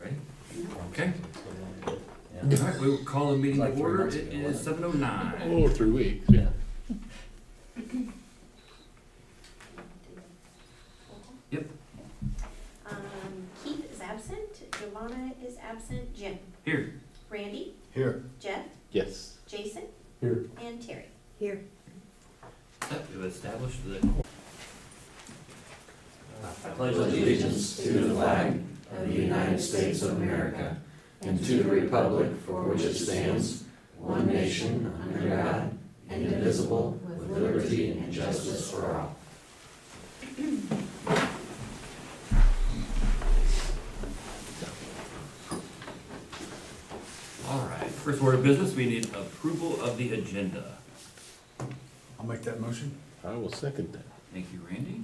Ready? Okay. All right, we will call the meeting Like to 3 order. months It ago, is wasn't 7:09. Oh, 3 weeks, yeah. Yep, Keith is absent, Giovanna is absent, Jim, here. Randy, Here. Jeff, Yes. Jason, Here. and Terry. Here. Yep, we've established the. I pledge allegiance to the flag of the United States of America and to the republic for which it stands, one nation, under God, indivisible, with liberty and justice for all. All right, first order of business, we need approval of the agenda. I'll make that motion. I will second that. Thank you, Randy.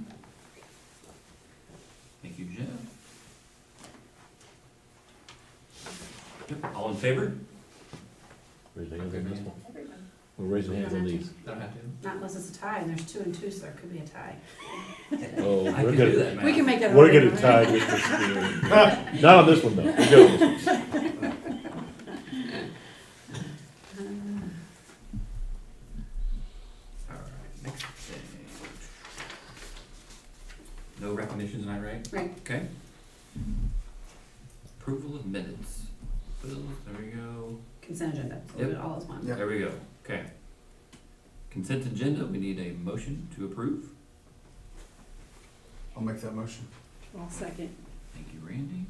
Thank you, Jeff. Yep, all in favor? Raise your hands on this one. Everyone. We'll raise your hands on these. Don't have to. Not unless it's a tie, and there's 2 and 2, so there could be a tie. Oh, I we're can do gonna, that, man. We can make that. we're harder, gonna right? tie with this here. Not on this one, though. We're good on this one. All right, next thing. No recognitions, am I right? Right. Okay. Approval of minutes. Bills, there we go. Consent agenda, so we'll do Yep. it all as one. Yep. There we go, okay. Consent agenda, we need a motion to approve. I'll make that motion. I'll second. Thank you, Randy.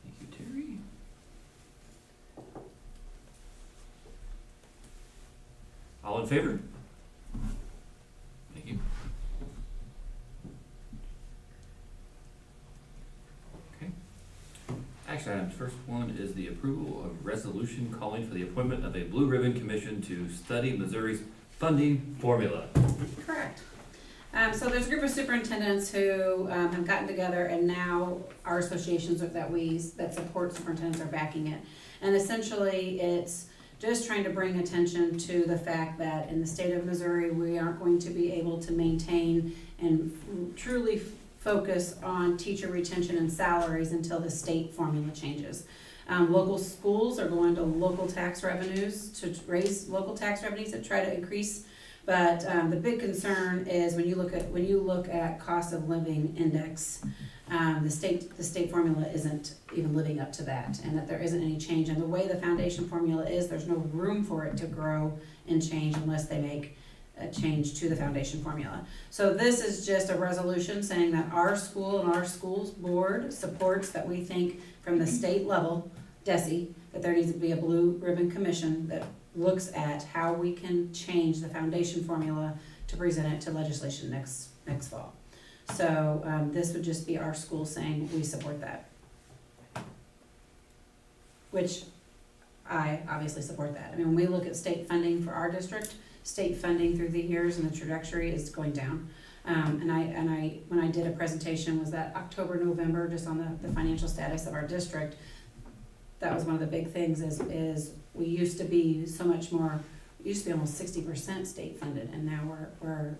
Thank you, Terry. All in favor? Thank you. Okay. Action items, first one is the approval of resolution calling for the appointment of a Blue Ribbon Commission to study Missouri's funding formula. Correct. So there's a group of superintendents who have gotten together, and now our associations that support superintendents are backing it. And essentially, it's just trying to bring attention to the fact that in the state of Missouri, we aren't going to be able to maintain and truly focus on teacher retention and salaries until the state formula changes. Local schools are going to local tax revenues to raise local tax revenues to try to increase. But the big concern is when you look at cost of living index, the state formula isn't even living up to that, and that there isn't any change. And the way the foundation formula is, there's no room for it to grow and change unless they make a change to the foundation formula. So this is just a resolution saying that our school and our schools board supports that we think from the state level, DESE, that there needs to be a blue ribbon commission that looks at how we can change the foundation formula to present it to legislation next fall. So this would just be our school saying we support that. Which I obviously support that. I mean, when we look at state funding for our district, state funding through the years and the trajectory is going down. And I when I did a presentation, was that October, November, just on the financial status of our district, that was one of the big things is we used to be so much more, we used to be almost 60% state funded, and now we're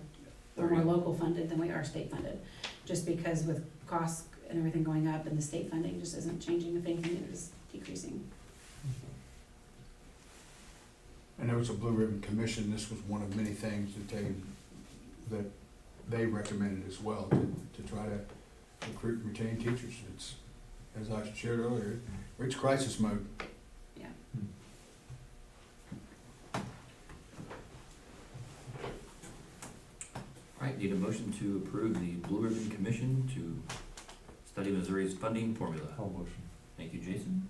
more local funded than we are state funded. Just because with costs and everything going up and the state funding just isn't changing, if anything, it is decreasing. And there was a Blue Ribbon Commission. This was one of many things that they recommended as well to try to recruit and retain teachers. It's, as I shared earlier, it's crisis mode. Yeah. All right, need a motion to approve the Blue Ribbon Commission to study Missouri's funding formula. I'll motion. Thank you, Jason.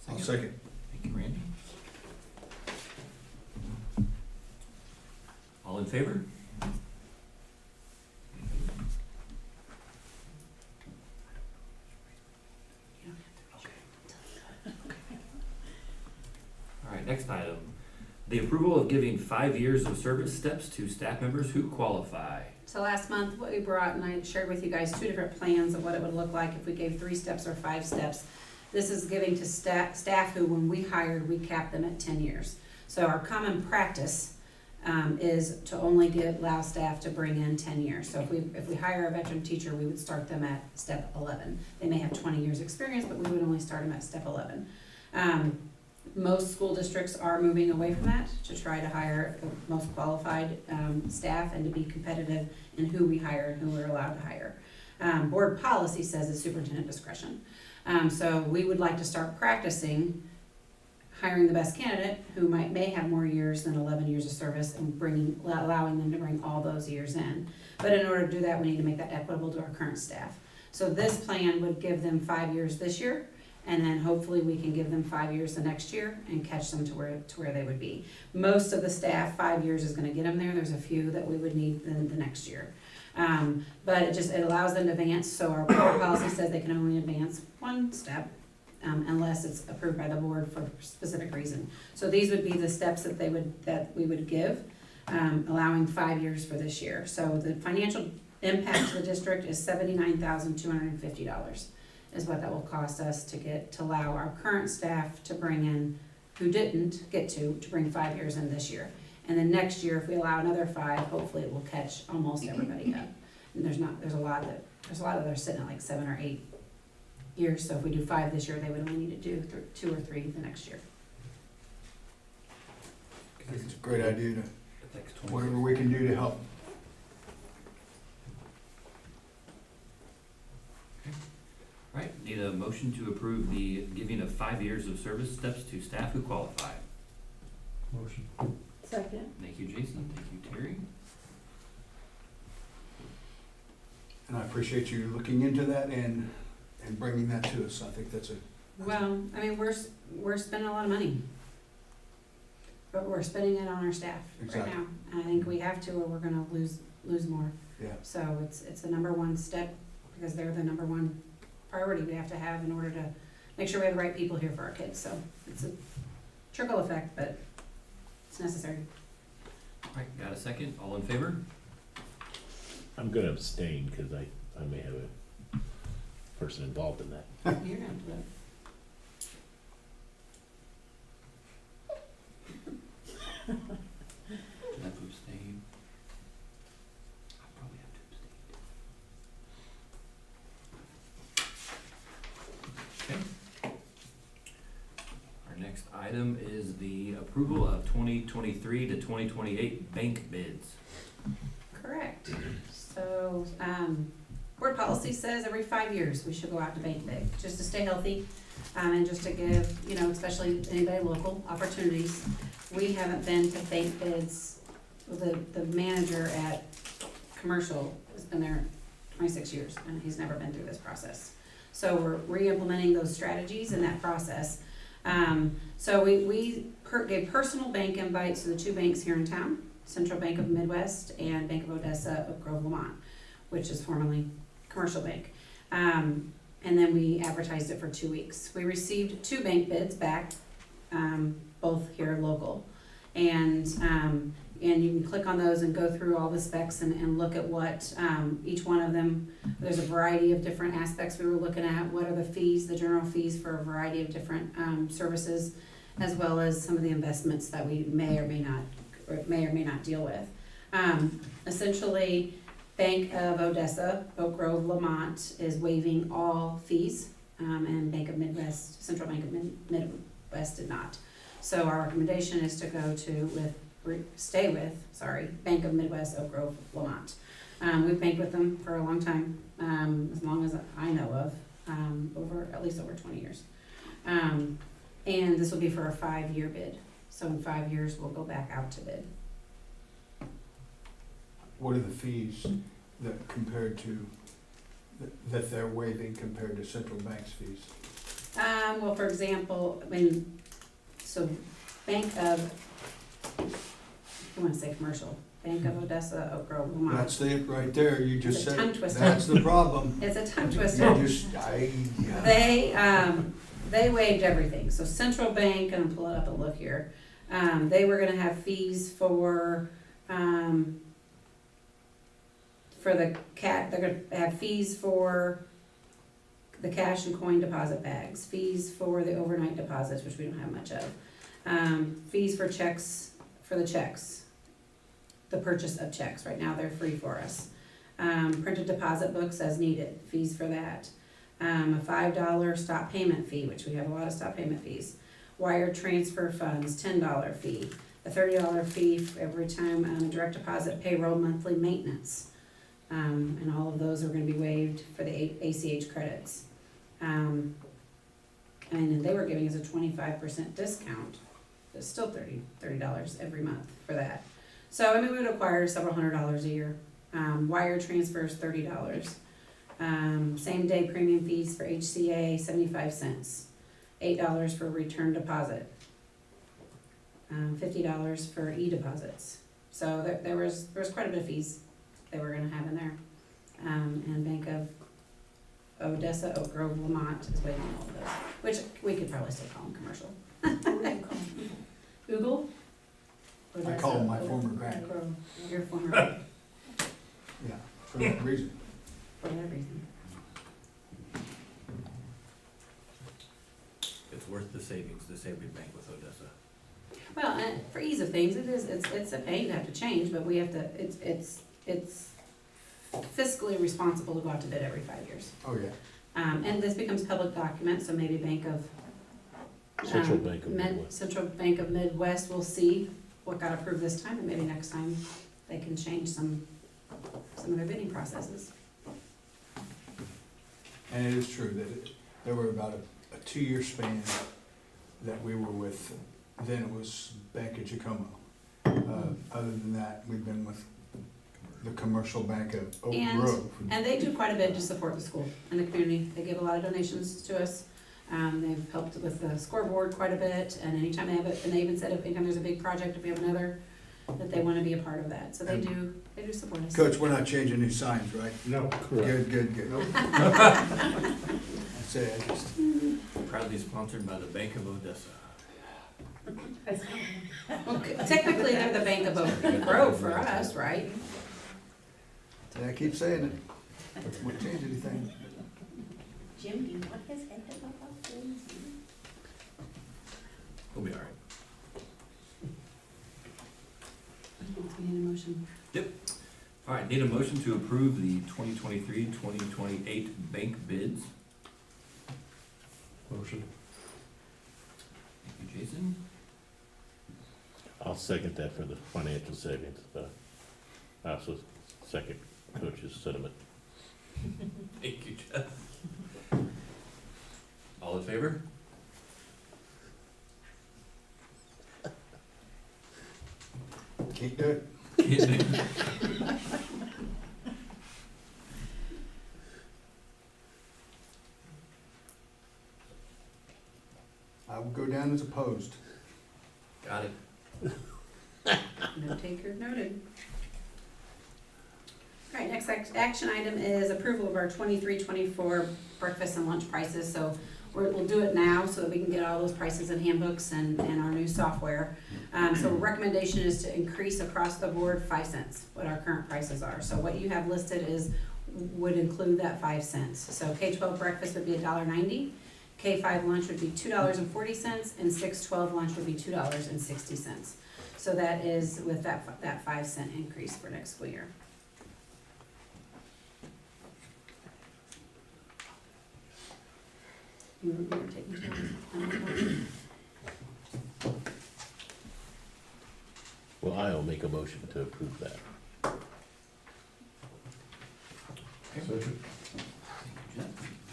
I'll second. Thank you, Randy. All in favor? All right, next item. The approval of giving 5 years of service steps to staff members who qualify. So last month, what we brought, and I shared with you guys 2 different plans of what it would look like if we gave 3 steps or 5 steps. This is giving to staff who, when we hired, we capped them at 10 years. So our common practice is to only allow staff to bring in 10 years. So if we hire a veteran teacher, we would start them at step 11. They may have 20 years experience, but we would only start them at step 11. Most school districts are moving away from that to try to hire the most qualified staff and to be competitive in who we hire and who we're allowed to hire. Board policy says it's superintendent discretion. So we would like to start practicing hiring the best candidate who may have more years than 11 years of service and allowing them to bring all those years in. But in order to do that, we need to make that equitable to our current staff. So this plan would give them 5 years this year, and then hopefully we can give them 5 years the next year and catch them to where they would be. Most of the staff, 5 years is gonna get them there. There's a few that we would need the next year. But it allows them to advance, so our board policy says they can only advance one step, unless it's approved by the board for a specific reason. So these would be the steps that we would give, allowing 5 years for this year. So the financial impact to the district is $79,250 is what that will cost us to allow our current staff to bring in, who didn't get to bring 5 years in this year. And then next year, if we allow another 5, hopefully it will catch almost everybody up. And there's a lot that are sitting at like 7 or 8 years, so if we do 5 this year, they would only need to do 2 or 3 the next year. I think it's a great idea to, Affects 26. whatever we can do to help. Right, need a motion to approve the giving of 5 years of service steps to staff who qualify. Motion. Second. Thank you, Jason, thank you, Terry. And I appreciate you looking into that and bringing that to us. I think that's Well, I mean, we're spending a lot of money. But we're spending it on our staff right Exactly. now. And I think we have to, or we're gonna lose more. Yeah. So it's the number one step, because they're the number one priority we have to have in order to make sure we have the right people here for our kids. So it's a trickle effect, but it's necessary. All right, got a second, all in favor? I'm gonna abstain because I may have a person involved in that. You're gonna have to vote. Do I have to abstain? I'll probably have to abstain. Okay. Our next item is the approval of 2023 to 2028 bank bids. Correct. So, board policy says every 5 years we should go out to bank bid, just to stay healthy, and just to give, especially anybody local, opportunities. We haven't been to bank bids, the manager at commercial has been there 26 years, and he's never been through this process. So we're re-implementing those strategies in that process. So we gave personal bank invites to the 2 banks here in town, Central Bank of Midwest and Bank of Odessa of Grove, Lamont, which is formerly Commercial Bank. And then we advertised it for 2 weeks. We received 2 bank bids back, both here local. And you can click on those and go through all the specs and look at what, each one of them, there's a variety of different aspects we were looking at. What are the fees, the general fees for a variety of different, services, as well as some of the investments that we may or may not deal with. Essentially, Bank of Odessa, Oak Grove, Lamont is waiving all fees, and Bank of Midwest, Central Bank of Midwest did not. So our recommendation is to stay with Bank of Midwest, Oak Grove, Lamont. We've banked with them for a long time, as long as I know of, at least over 20 years. And this will be for a 5-year bid. So in 5 years, we'll go back out to bid. What are the fees that they're waiving compared to central bank's fees? Well, for example, so Bank of, I want to say commercial, Bank of Odessa, Oak Grove, Lamont. That's it right there, you just It's a said, tongue it. twister. That's the problem. It's a tongue You twister. just, They waived everything. So Central Bank, and I'll pull it up and look here. They were gonna have fees for they're gonna have fees for the cash and coin deposit bags, fees for the overnight deposits, which we don't have much of, fees for checks, the purchase of checks. Right now, they're free for us. Printed deposit books as needed, fees for that. A $5 stop payment fee, which we have a lot of stop payment fees. Wire transfer funds, $10 fee. A $30 fee for every time a direct deposit payroll monthly maintenance. And all of those are gonna be waived for the ACH credits. And they were giving us a 25% discount. It's still $30 every month for that. So, I mean, we would acquire several $100s a year. Wire transfers, $30. Same day premium fees for HCA, 75 cents. $8 for return deposit. $50 for e-deposits. So there was quite a bit of fees they were gonna have in there. And Bank of Odessa, Oak Grove, Lamont is waiving all of those, which we could probably still call them commercial. Google? I call them my former bank, Your former bank, yeah, for that reason. for that reason. It's worth the savings to say we bank with Odessa. Well, and for ease of things, it's a pain to have to change, but we have to, it's fiscally responsible to go out to bid every 5 years. Oh, yeah. And this becomes public document, so maybe Central Bank of Med- Midwest. Central Bank of Midwest will see what got approved this time, and maybe next time they can change some of their bidding processes. And it is true that there were about a 2-year span that we were with, then it was Bank of Jacomo. Other than that, we've been with the commercial bank of Oak And- Grove. And they do quite a bit to support the school and the community. They give a lot of donations to us. They've helped with the scoreboard quite a bit, and anytime they have it, and they even said if anytime there's a big project, if we have another, that they wanna be a part of that. So they do support us. Coach, we're not changing these signs, right? No, correct. Good. I say, I just, Proudly sponsored by the Bank of Odessa. Well, technically, they're the Bank of Oak Grove for us, right? I keep saying it. Won't change anything. Jim, do you want his head to pop up, please? We'll be all right. We need a motion. All right, need a motion to approve the 2023-2028 bank bids. Motion. Thank you, Jason. I'll second that for the financial savings. I also second Coach's sentiment. Thank you, Jeff. All in favor? Can't do it. I will go down as opposed. Got it. Note taker noted. All right, next action item is approval of our 23-24 breakfast and lunch prices. So we'll do it now so that we can get all those prices and handbooks and our new software. So recommendation is to increase across the board 5 cents, what our current prices are. So what you have listed would include that 5 cents. So K-12 breakfast would be $1.90, K-5 lunch would be $2.40, and 6-12 lunch would be $2.60. So that is with that 5 cent increase for next school year. You were taking turns. Well, I'll make a motion to approve that. Thank you, Jeff.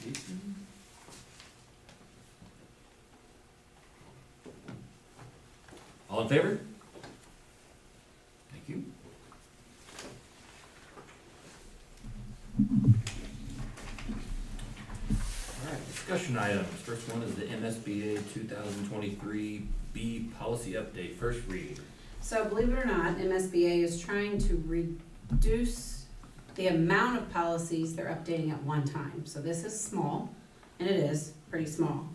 Jason. All in favor? Thank you. All right, discussion items. First one is the MSBA 2023 B policy update, first read. So believe it or not, MSBA is trying to reduce the amount of policies they're updating at one time. So this is small, and it is pretty small.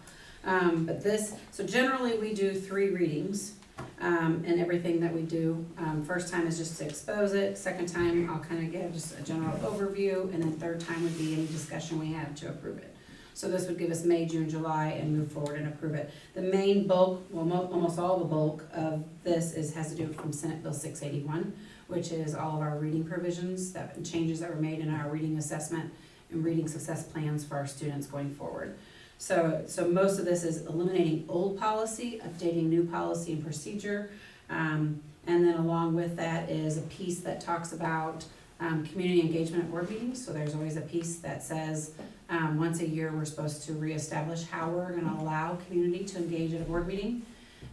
So generally we do 3 readings in everything that we do. First time is just to expose it. Second time, I'll kind of give just a general overview, and then third time would be any discussion we have to approve it. So this would give us May, June, July, and move forward and approve it. The main bulk, well, almost all the bulk of this has to do from Senate Bill 681, which is all of our reading provisions, that changes that were made in our reading assessment and reading success plans for our students going forward. So most of this is eliminating old policy, updating new policy and procedure. And then along with that is a piece that talks about community engagement at board meetings. So there's always a piece that says once a year we're supposed to reestablish how we're gonna allow community to engage at a board meeting.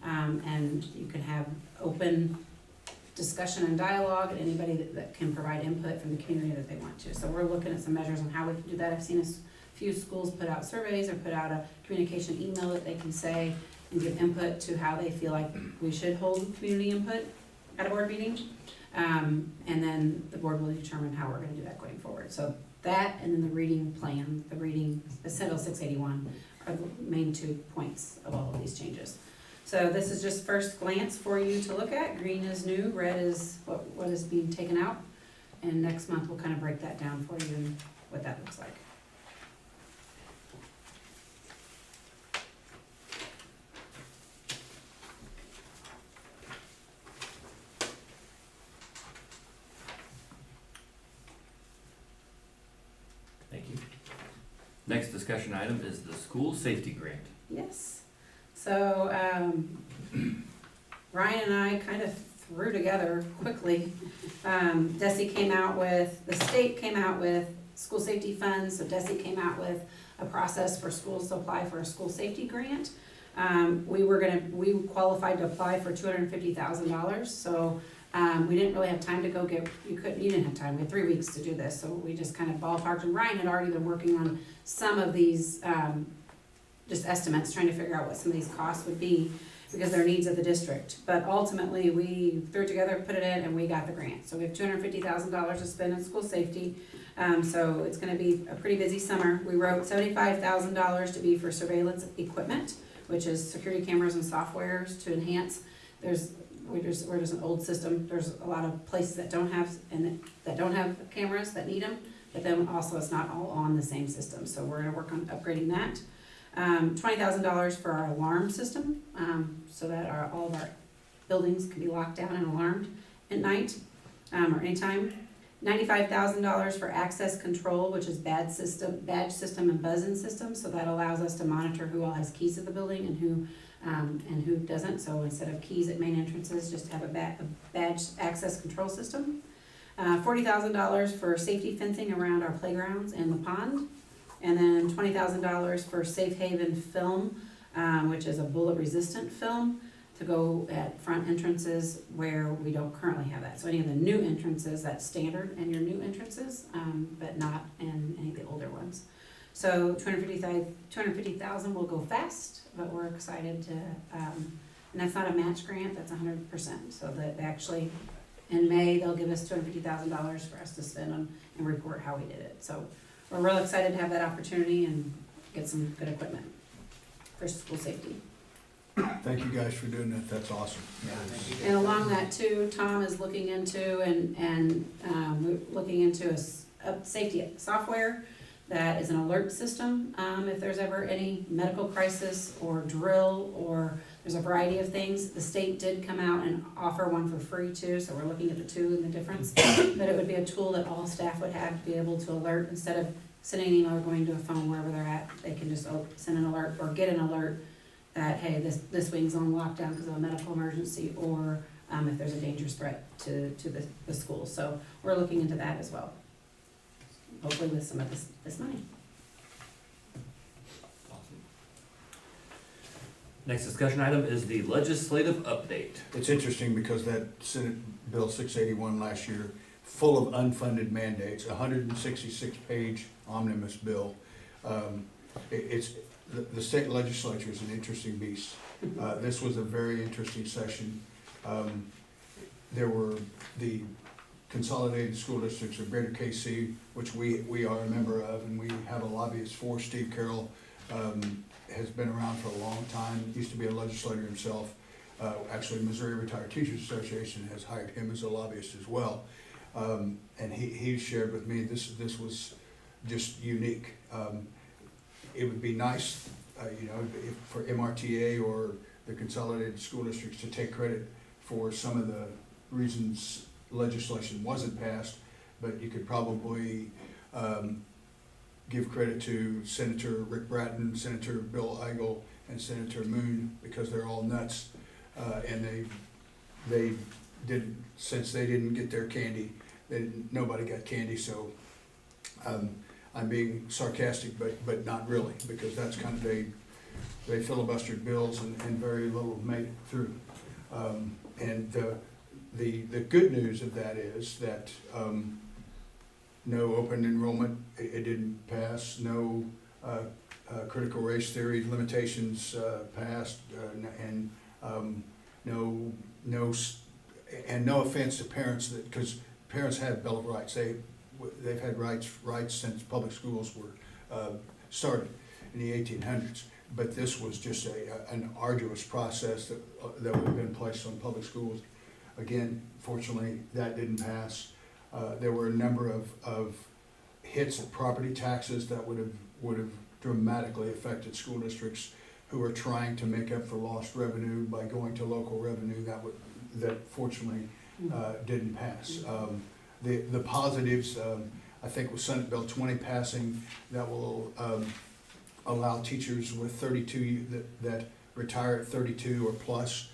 And you can have open discussion and dialogue, and anybody that can provide input from the community that they want to. So we're looking at some measures on how we can do that. I've seen a few schools put out surveys or put out a communication email that they can say and give input to how they feel like we should hold community input at a board meeting. And then the board will determine how we're gonna do that going forward. So that and then the reading plan, the Senate 681 are the main 2 points of all of these changes. So this is just first glance for you to look at. Green is new, red is what is being taken out. And next month we'll kind of break that down for you and what that looks like. Thank you. Next discussion item is the school safety grant. Yes. So, Ryan and I kind of threw together quickly. DESE came out with, the state came out with school safety funds, so DESE came out with a process for schools to apply for a school safety grant. We qualified to apply for $250,000, so we didn't really have time to go get, you didn't have time, we had 3 weeks to do this, so we just kind of ballparked, and Ryan had already been working on some of these, just estimates, trying to figure out what some of these costs would be, because they're needs of the district. But ultimately, we threw it together, put it in, and we got the grant. So we have $250,000 to spend in school safety. So it's gonna be a pretty busy summer. We wrote $75,000 to be for surveillance equipment, which is security cameras and softwares to enhance. We're just an old system. There's a lot of places that don't have cameras that need them, but then also it's not all on the same system. So we're gonna work on upgrading that. $20,000 for our alarm system, so that all of our buildings can be locked down and alarmed at night, or anytime. $95,000 for access control, which is badge system and buzz-in system, so that allows us to monitor who all has keys to the building and who doesn't. So instead of keys at main entrances, just have a badge access control system. $40,000 for safety fencing around our playgrounds and the pond. And then $20,000 for Safe Haven film, which is a bullet-resistant film, to go at front entrances where we don't currently have that. So any of the new entrances, that's standard in your new entrances, but not in any of the older ones. So $250,000 will go fast, but we're excited to, and that's not a match grant, that's 100%. So that actually, in May, they'll give us $250,000 for us to spend on and report how we did it. So we're real excited to have that opportunity and get some good equipment for school safety. Thank you guys for doing that, that's awesome. And along that too, Tom is looking into we're looking into a safety software that is an alert system. If there's ever any medical crisis or drill, or there's a variety of things. The state did come out and offer one for free too, so we're looking at the two and the difference. But it would be a tool that all staff would have to be able to alert, instead of sending an email or going to a phone wherever they're at. They can just send an alert or get an alert that, hey, this wing's on lockdown because of a medical emergency, or if there's a dangerous threat to the school. So we're looking into that as well, hopefully with some of this money. Awesome. Next discussion item is the legislative update. It's interesting because that Senate Bill 681 last year, full of unfunded mandates, a 166-page omnibus bill. The state legislature is an interesting beast. This was a very interesting session. There were the consolidated school districts of Greater KC, which we are a member of, and we have a lobbyist for. Steve Carroll has been around for a long time, used to be a legislator himself. Actually, Missouri Retired Teachers Association has hired him as a lobbyist as well. And he shared with me this was just unique. It would be nice, for MRTA or the consolidated school districts to take credit for some of the reasons legislation wasn't passed, but you could probably give credit to Senator Rick Bratton, Senator Bill Eigel, and Senator Moon, because they're all nuts. And they didn't, since they didn't get their candy, nobody got candy, so I'm being sarcastic, but not really, because that's kind of, they filibustered bills and very little made it through. And the good news of that is that no open enrollment, it didn't pass, no critical race theory limitations passed, and no offense to parents, because parents have Bill of Rights. They've had rights since public schools were started in the 1800s. But this was just an arduous process that would have been placed on public schools. Again, fortunately, that didn't pass. There were a number of hits at property taxes that would have dramatically affected school districts who are trying to make up for lost revenue by going to local revenue that fortunately didn't pass. The positives, I think with Senate Bill 20 passing, that will allow teachers with 32 that retire at 32 or plus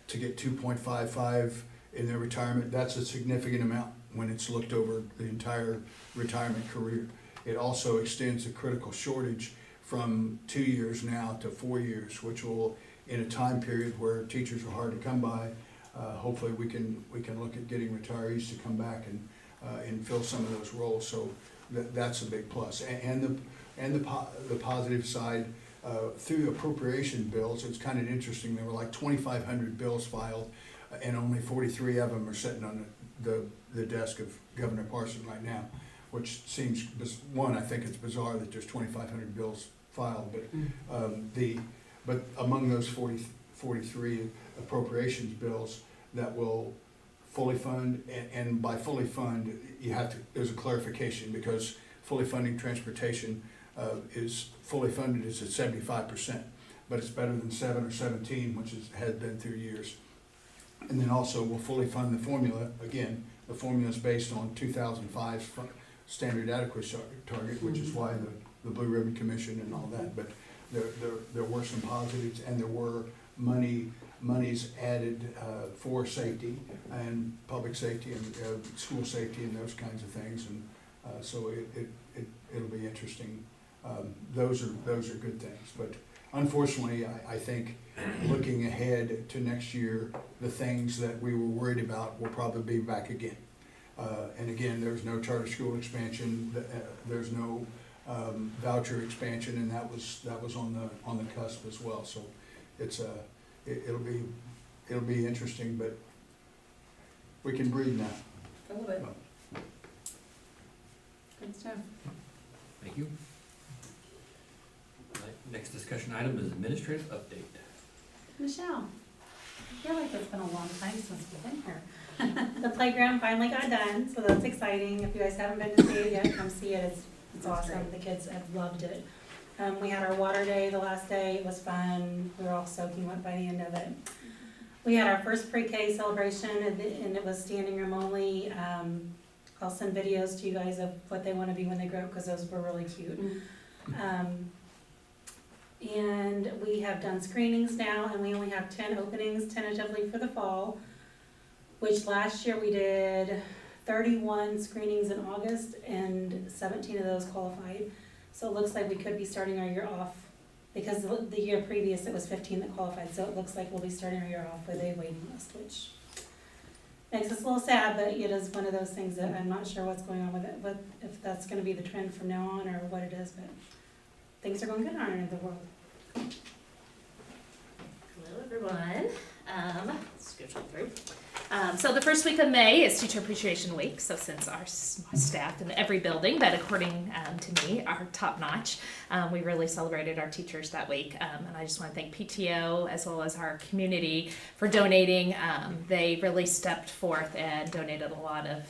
to get 2.55 in their retirement. That's a significant amount when it's looked over the entire retirement career. It also extends the critical shortage from 2 years now to 4 years, which will, in a time period where teachers are hard to come by, hopefully we can look at getting retirees to come back and fill some of those roles. So that's a big plus. And the positive side, through appropriation bills, it's kind of interesting. There were like 2,500 bills filed, and only 43 of them are sitting on the desk of Governor Parson right now, which seems, one, I think it's bizarre that there's 2,500 bills filed, but among those 43 appropriations bills that will fully fund, and by fully fund, there's a clarification, because fully funding transportation is fully funded is at 75%, but it's better than 7 or 17, which has been through years. And then also we'll fully fund the formula. Again, the formula is based on 2005's standard adequacy target, which is why the Blue Ribbon Commission and all that. But there were some positives, and there were monies added for safety and public safety and school safety and those kinds of things. And so it'll be interesting. Those are good things, but unfortunately, I think looking ahead to next year, the things that we were worried about will probably be back again. And again, there's no charter school expansion, there's no voucher expansion, and that was on the cusp as well. So it'll be interesting, but we can breathe now. A little bit. Good stuff. Thank you. All right, next discussion item is administrative update. Michelle. I feel like it's been a long time since we've been here. The playground finally got done, so that's exciting. If you guys haven't been to see it yet, come see it. It's awesome. The kids have loved it. We had our water day the last day. It was fun. We were all soaking wet by the end of it. We had our first pre-K celebration, and it was standing room only. I'll send videos to you guys of what they want to be when they grow up, because those were really cute. And we have done screenings now, and we only have 10 openings tentatively for the fall, which last year we did 31 screenings in August, and 17 of those qualified. So it looks like we could be starting our year off, because the year previous it was 15 that qualified, so it looks like we'll be starting our year off with a waiting list, which makes us a little sad, but it is one of those things that I'm not sure what's going on with it, but if that's gonna be the trend from now on or what it is, but things are going good on our end of the world. Hello, everyone. Let's go through. So the first week of May is Teacher Appreciation Week. So since our staff in every building, but according to me, are top notch, we really celebrated our teachers that week. And I just want to thank PTO as well as our community for donating. They really stepped forth and donated a lot of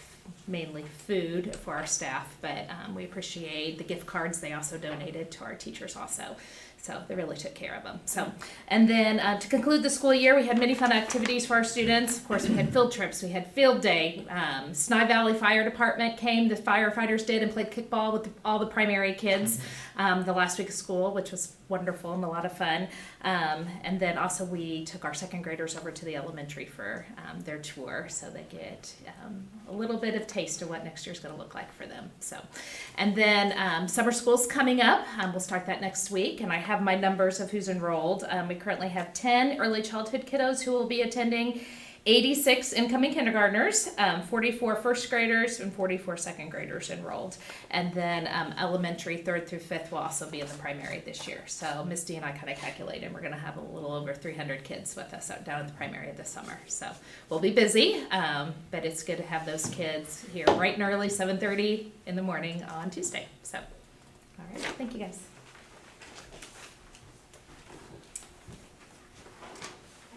mainly food for our staff, but we appreciate the gift cards they also donated to our teachers also. So they really took care of them. So, and then to conclude the school year, we had many fun activities for our students. Of course, we had field trips, we had field day. Sny Valley Fire Department came, the firefighters did, and played kickball with all the primary kids the last week of school, which was wonderful and a lot of fun. And then also we took our second graders over to the elementary for their tour, so they get a little bit of taste of what next year's going to look like for them. So, and then summer school's coming up. We'll start that next week, and I have my numbers of who's enrolled. We currently have 10 early childhood kiddos who will be attending, 86 incoming kindergartners, 44 first graders, and 44 second graders enrolled. And then elementary, 3rd through 5th will also be in the primary this year. So Misty and I kind of calculated we're going to have a little over 300 kids with us down at the primary this summer. So we'll be busy, but it's good to have those kids here bright and early, 7:30 in the morning on Tuesday. So, all right, thank you guys.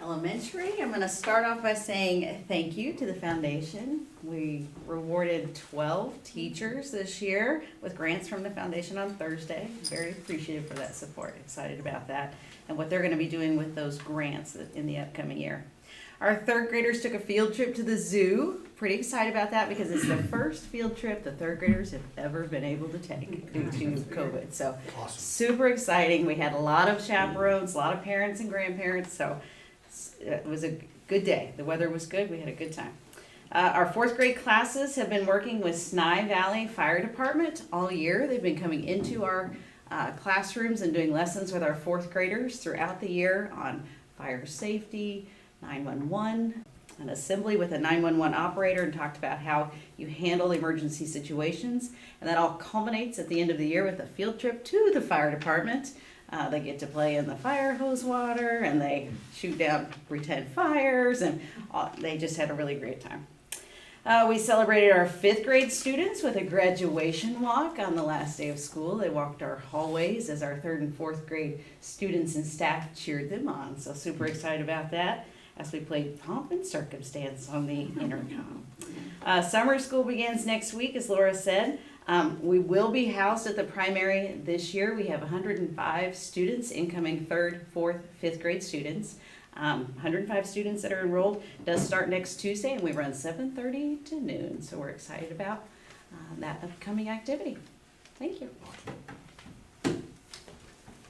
Elementary, I'm going to start off by saying thank you to the foundation. We rewarded 12 teachers this year with grants from the foundation on Thursday. Very appreciative for that support, excited about that and what they're going to be doing with those grants in the upcoming year. Our 3rd graders took a field trip to the zoo. Pretty excited about that because it's the first field trip the 3rd graders have ever been able to take due to COVID. So Awesome. super exciting. We had a lot of chaperones, a lot of parents and grandparents. So it was a good day. The weather was good. We had a good time. Our 4th grade classes have been working with Sny Valley Fire Department all year. They've been coming into our classrooms and doing lessons with our 4th graders throughout the year on fire safety, 911, an assembly with a 911 operator, and talked about how you handle emergency situations. And that all culminates at the end of the year with a field trip to the fire department. They get to play in the fire hose water, and they shoot down pretend fires, and they just had a really great time. We celebrated our 5th grade students with a graduation walk on the last day of school. They walked our hallways as our 3rd and 4th grade students and staff cheered them on. So super excited about that as we played Pomp and Circumstance on the intercom. Summer school begins next week, as Laura said. We will be housed at the primary this year. We have 105 students, incoming 3rd, 4th, 5th grade students. 105 students that are enrolled. It does start next Tuesday, and we run 7:30 to noon. So we're excited about that upcoming activity. Thank you.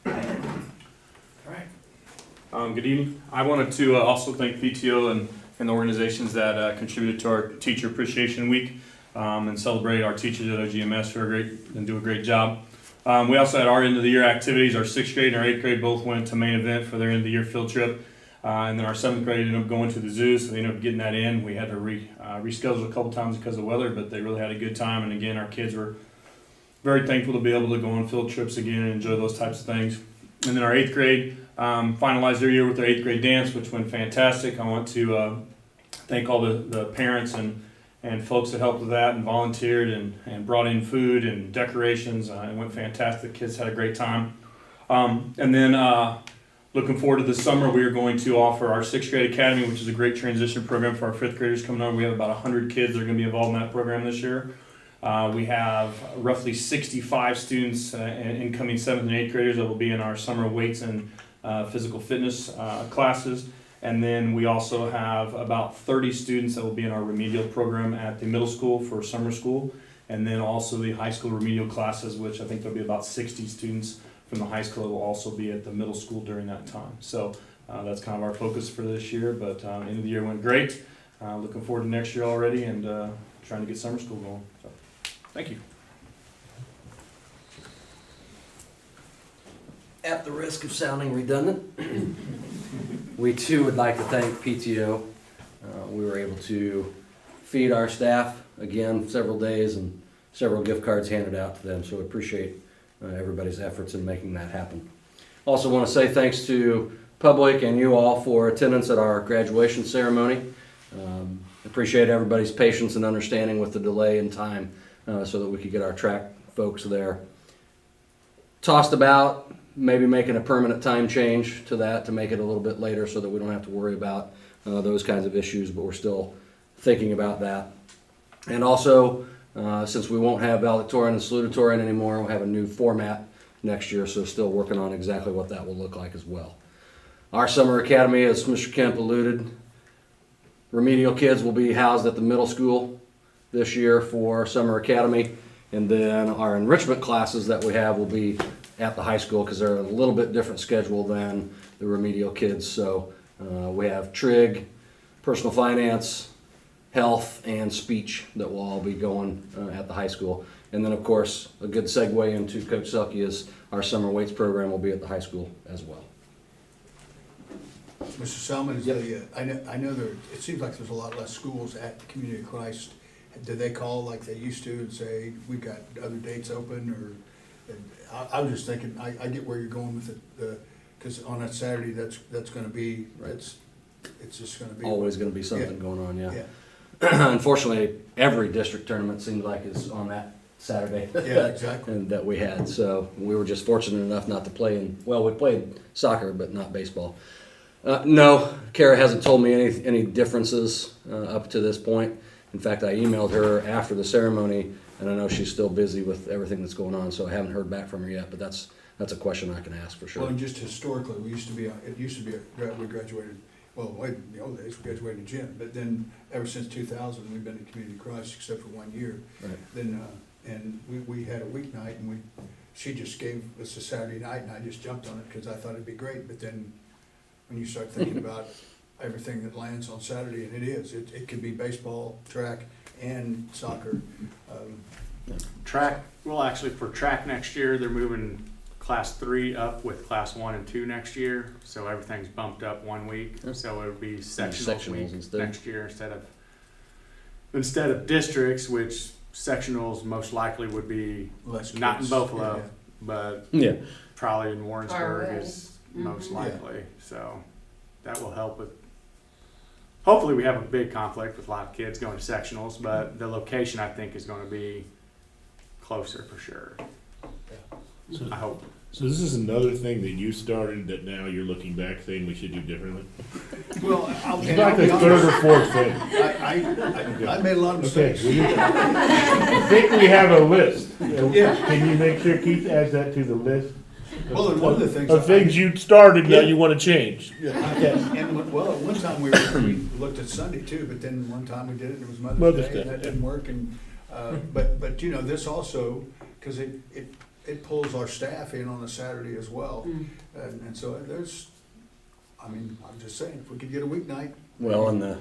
All right. Good evening. I wanted to also thank PTO and the organizations that contributed to our Teacher Appreciation Week. And celebrate our teachers at OGMS who are great and do a great job. We also had our end of the year activities. Our 6th grade and our 8th grade both went to main event for their end of the year field trip. And then our 7th grade ended up going to the zoo, so they ended up getting that in. We had to reschedule a couple times because of weather, but they really had a good time. And again, our kids were very thankful to be able to go on field trips again and enjoy those types of things. And then our 8th grade finalized their year with their 8th grade dance, which went fantastic. I want to thank all the parents and folks that helped with that and volunteered and brought in food and decorations. It went fantastic. Kids had a great time. And then looking forward to this summer, we are going to offer our 6th grade academy, which is a great transition program for our 5th graders coming on. We have about 100 kids that are going to be involved in that program this year. We have roughly 65 students, incoming 7th and 8th graders, that will be in our summer weights and physical fitness classes. And then we also have about 30 students that will be in our remedial program at the middle school for summer school. And then also the high school remedial classes, which I think there'll be about 60 students from the high school that will also be at the middle school during that time. So that's kind of our focus for this year, but end of the year went great. Looking forward to next year already and trying to get summer school going. So, thank you. At the risk of sounding redundant, we too would like to thank PTO. We were able to feed our staff again several days and several gift cards handed out to them, so we appreciate everybody's efforts in making that happen. Also want to say thanks to public and you all for attendance at our graduation ceremony. Appreciate everybody's patience and understanding with the delay in time so that we could get our track folks there. Tossed about maybe making a permanent time change to that to make it a little bit later so that we don't have to worry about those kinds of issues, but we're still thinking about that. And also, since we won't have valedictorian and salutatorian anymore, we'll have a new format next year, so still working on exactly what that will look like as well. Our summer academy, as Mr. Kemp alluded, remedial kids will be housed at the middle school this year for summer academy, and then our enrichment classes that we have will be at the high school because they're a little bit different schedule than the remedial kids. So we have trig, personal finance, health, and speech that will all be going at the high school. And then, of course, a good segue into Coach Selke is our summer weights program will be at the high school as well. Mr. Selman, is I know there, it seems like there's a lot less schools at Community of Christ. Do they call like they used to and say, we've got other dates open, or, I was just thinking, I get where you're going with it, because on that Saturday, that's gonna be, it's just gonna be. Always going to be something Yeah. going on, yeah. Yeah, Unfortunately, every district tournament seems like is on that Saturday. yeah, exactly. And that we had, so we were just fortunate enough not to play in, well, we played soccer, but not baseball. No, Kara hasn't told me any differences up to this point. In fact, I emailed her after the ceremony, and I know she's still busy with everything that's going on, so I haven't heard back from her yet, but that's a question I can ask for Well, sure. and just historically, we graduated, well, in the old days, we graduated in gym, but then ever since 2000, we've been in Community Christ except for 1 year. Right. Then, and we had a weeknight, and she just gave us a Saturday night, and I just jumped on it because I thought it'd be great, but then when you start thinking about everything that lands on Saturday, and it could be baseball, track, and soccer. Track, well, actually, for track next year, they're moving class 3 up with class 1 and 2 next year, so everything's bumped up 1 week. Yep. So it would be Sectionals sectionals week instead. next year instead of districts, which sectionals most likely would be Less not in kids. Buffalo, Yeah, but Yeah, probably in Far Warrensburg away. is most Mhm. likely. So that will help with. Hopefully, we have a big conflict with a lot of kids going to sectionals, but the location I think is going to be closer for sure. So, I hope. so this is another thing that you started that now you're looking back saying we should do differently? yeah. Well, It's like the third or fourth thing. I made a lot of Okay, mistakes. I think we have a list. Yeah. Can you make sure Keith adds that to the list? Well, and one of the things. Of things you started now you wanna change. And, well, at one time we looked at Sunday too, but then one time we did it, and it was Mother's Mother's Day, Day, and that yeah. didn't work, and, but, you know, this also, cause it pulls our staff in on a Saturday as well, Mm. and so I'm just saying, if we could get a weeknight. well, and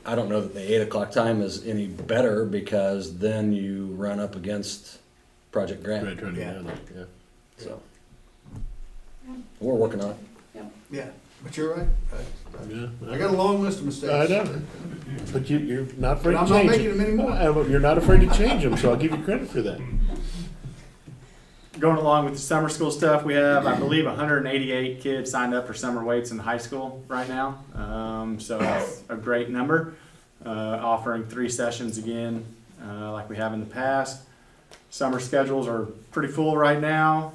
I don't know that the 8 o'clock time is any better because then you run up against Project Grant, Right, trying to get out of there, yeah. so. We're working on it. Yeah, but you're right, Yeah, I got a long list of mistakes. I know, but you're not afraid But to I'm not change making them anymore. You're not afraid to change them, so I'll give you credit for that. Going along with the summer school stuff, we have, I believe, 188 kids signed up for summer weights in high school right now. So that's a great number. Offering 3 sessions again, like we have in the past. Summer schedules are pretty full right now.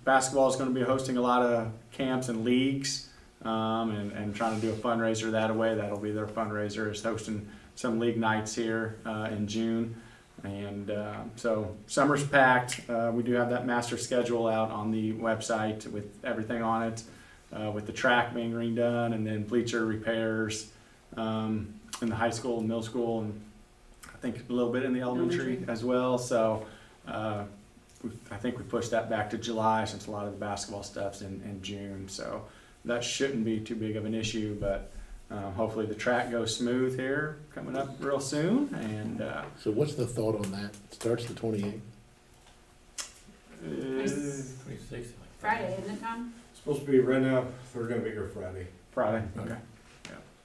Basketball is going to be hosting a lot of camps and leagues, and trying to do a fundraiser that way. That'll be their fundraiser, is hosting some league nights here in June. And so summer's packed. We do have that master schedule out on the website with everything on it, with the track being redone, and then bleacher repairs in the high school and middle school, and I think a little bit in the elementary as well. So I think we pushed that back to July since a lot of the basketball stuff's in June. So that shouldn't be too big of an issue, but hopefully the track goes smooth here coming up real soon. And So what's the thought on that? It starts the 28th? Twenty-six, like. Friday, isn't it, Tom? Supposed to be right now, we're gonna be here Friday. Friday. Okay.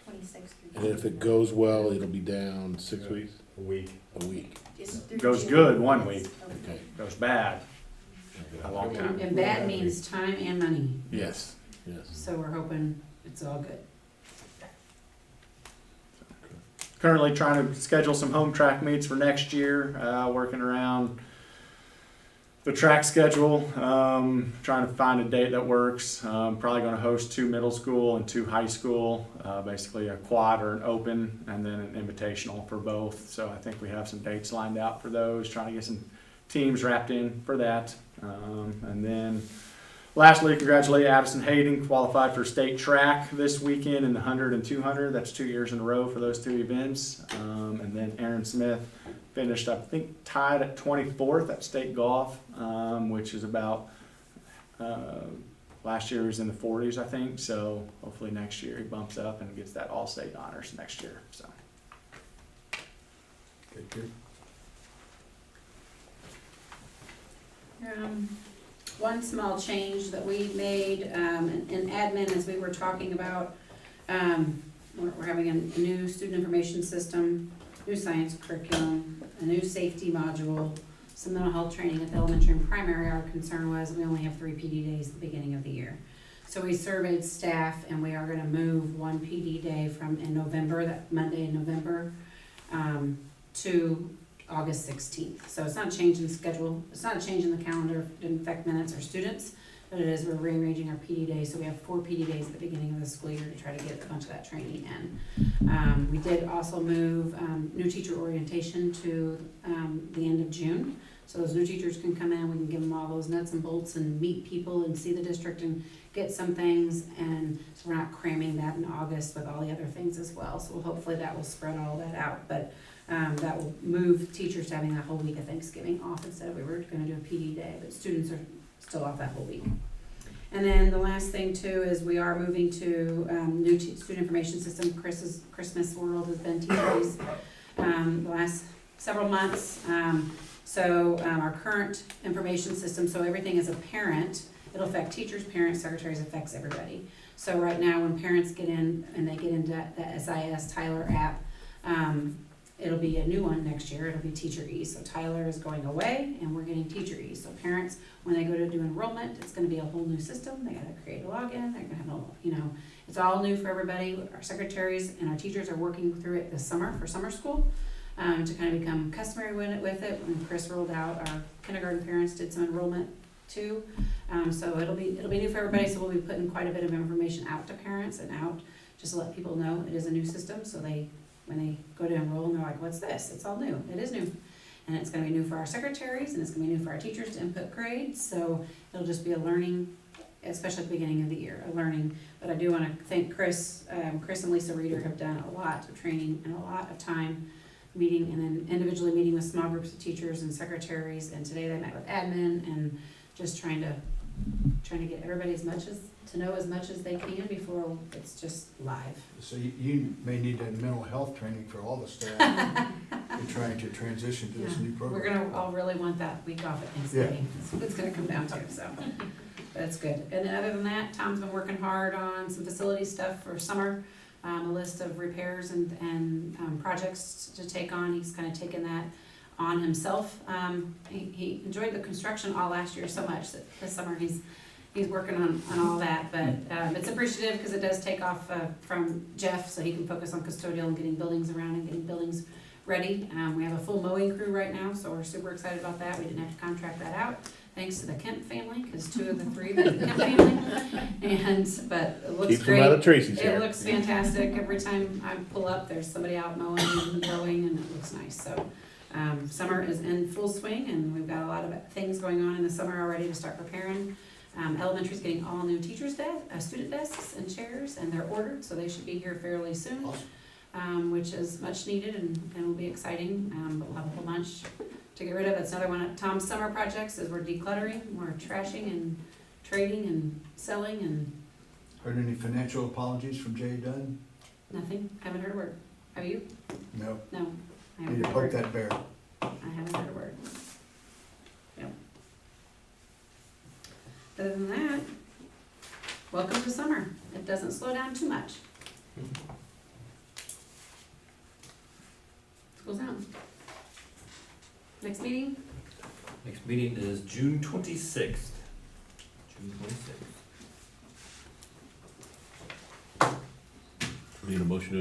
26th And then if it goes well, it'll be down 6 Yeah. weeks? A week. A week? Goes good 1 week. Okay. Goes bad a long time. And bad means time and money, Yes, yes. so we're hoping it's all good. Currently trying to schedule some home track meets for next year, working around the track schedule, trying to find a date that works. Probably going to host 2 middle school and 2 high school, basically a quad or an open, and then an invitational for both. So I think we have some dates lined out for those, trying to get some teams wrapped in for that. And then lastly, congratulate Addison Hayden, qualified for state track this weekend in the 100 and 200. That's 2 years in a row for those two events. And then Aaron Smith finished, I think, tied at 24th at state golf, which is about, last year he was in the 40s, I think. So hopefully next year he bumps up and gets that all-state honors next year. So. Good. One small change that we made in admin, as we were talking about, we're having a new student information system, new science curriculum, a new safety module, some mental health training at the elementary and primary. Our concern was we only have 3 PD days at the beginning of the year. So we surveyed staff, and we are gonna move 1 PD day from in November, that Monday in November, to August 16th. So it's not a change in the schedule, it's not a change in the calendar, it didn't affect minutes or students, but it is, we're rearranging our PD days, so we have 4 PD days at the beginning of the school year to try to get a bunch of that training in. We did also move new teacher orientation to the end of June, so those new teachers can come in, we can give them all those nuts and bolts and meet people and see the district and get some things, and so we're not cramming that in August with all the other things as well, so hopefully that will spread all that out, but that will move teachers to having that whole week of Thanksgiving off instead of we were gonna do a PD day, but students are still off that whole week. And then the last thing too is we are moving to new student information system. Christmas World has been TV's the last several months. Our current information system, so everything is a parent, it'll affect teachers, parents, secretaries, affects everybody. So right now when parents get in and they get into the SIS Tyler app, it'll be a new one next year, it'll be Teacher E. So Tyler is going away and we're getting Teacher E. So parents, when they go to do enrollment, it's gonna be a whole new system, they gotta create a login, they're gonna have it's all new for everybody. Our secretaries and our teachers are working through it this summer for summer school, to kind of become customary with it. When Chris rolled out, our kindergarten parents did some enrollment too. So it'll be new for everybody, so we'll be putting quite a bit of information out to parents and out, just to let people know it is a new system, so when they go to enroll and they're like, what's this? It's all new. It is new. And it's gonna be new for our secretaries and it's gonna be new for our teachers to input grades. So it'll just be a learning, especially at the beginning of the year, a learning. But I do wanna thank Chris. Chris and Lisa Reeder have done a lot of training and a lot of time meeting and then individually meeting with small groups of teachers and secretaries. And today they met with admin and just trying to get everybody to know as much as they can before it's just live. So you may need that mental health training for all the staff in trying to transition to this new We're program. gonna all really want that week off at Thanksgiving. That's what it's gonna come down to, so. But it's good. And then other than that, Tom's been working hard on some facility stuff for summer. A list of repairs and projects to take on. He's kind of taken that on himself. He enjoyed the construction all last year so much that this summer he's working on all that, but it's appreciative because it does take off from Jeff, so he can focus on custodial and getting buildings around and getting buildings ready. We have a full mowing crew right now, so we're super excited about that. We didn't have to contract that out, thanks to the Kemp family, because 2 of the 3 were the Kemp family. But it looks Keeps great. them out of Tracy's It hair. looks fantastic. Every time I pull up, there's somebody out mowing and growing, and it looks nice. So summer is in full swing, and we've got a lot of things going on in the summer already to start preparing. Elementary's getting all new student desks and chairs, and they're ordered, so they should be here fairly soon, which is much needed and will be exciting. But we'll have a whole bunch to get rid of. That's another one of Tom's summer projects, is we're decluttering, we're trashing and trading and selling and Heard any financial apologies from Jay Dunn? nothing. Haven't heard a word. Have you? No. No. I haven't Need heard to a word. poke that bear. I haven't heard a word. Yep. Other than that, welcome to summer. It doesn't slow down too much. School's out. Next meeting? Next meeting is June 26th. June 26th. Need a motion to